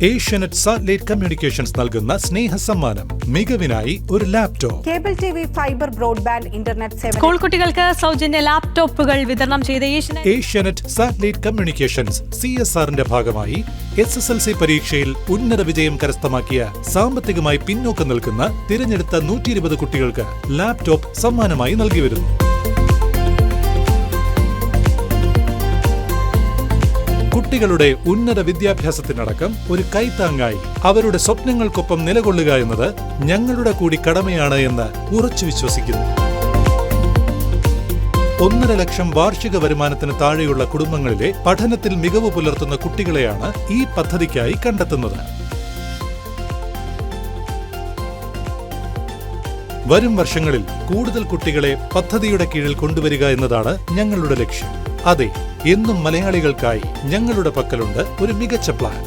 Asianet satellite communications നൽകുന്ന സ്നേഹ സമ്മാനം മികവിനായി ഒരു laptop. Cable TV, fibre, broadband, internet സേവനം. സ്കൂൾ കുട്ടികൾക്ക് സൗജന്യ ലാപ്ടോപ്പുകൾ വിതരണം ചെയ്ത ഏഷ്യാനെറ്റ് സാറ്റലൈറ്റ് കമ്മ്യൂണിക്കേഷൻസ് CSRന്റെ ഭാഗമായി SSLC പരീക്ഷയിൽ ഉന്നത വിജയം കരസ്ഥമാക്കിയ സാമ്പത്തികമായി പിന്നോക്കം നിൽക്കുന്ന തിരഞ്ഞെടുത്ത 120 കുട്ടികൾക്ക് ലാപ്ടോപ്പ് സമ്മാനമായി നൽകി വരുന്നു. കുട്ടികളുടെ ഉന്നത വിദ്യാഭ്യാസത്തിനടക്കം ഒരു കൈത്താങ്ങായി അവരുടെ സ്വപ്നങ്ങൾക്കൊപ്പം നിലകൊള്ളുക എന്നത് ഞങ്ങളുടെ കൂടി കടമയാണ് എന്ന് ഉറച്ചു വിശ്വസിക്കുന്നു. 1.5 ലക്ഷം വാർഷിക വരുമാനത്തിന് താഴെയുള്ള കുടുംബങ്ങളിലെ പഠനത്തിൽ മികവ് പുലർത്തുന്ന കുട്ടികളെയാണ് ഈ പദ്ധതിക്കായി കണ്ടെത്തുന്നത്. വരും വർഷങ്ങളിൽ കൂടുതൽ കുട്ടികളെ പദ്ധതിയുടെ കീഴിൽ കൊണ്ടുവരിക എന്നതാണ് ഞങ്ങളുടെ ലക്ഷ്യം. അതെ, എന്നും മലയാളികൾക്കായി ഞങ്ങളുടെ പക്കലുണ്ട് ഒരു മികച്ച പ്ലാൻ.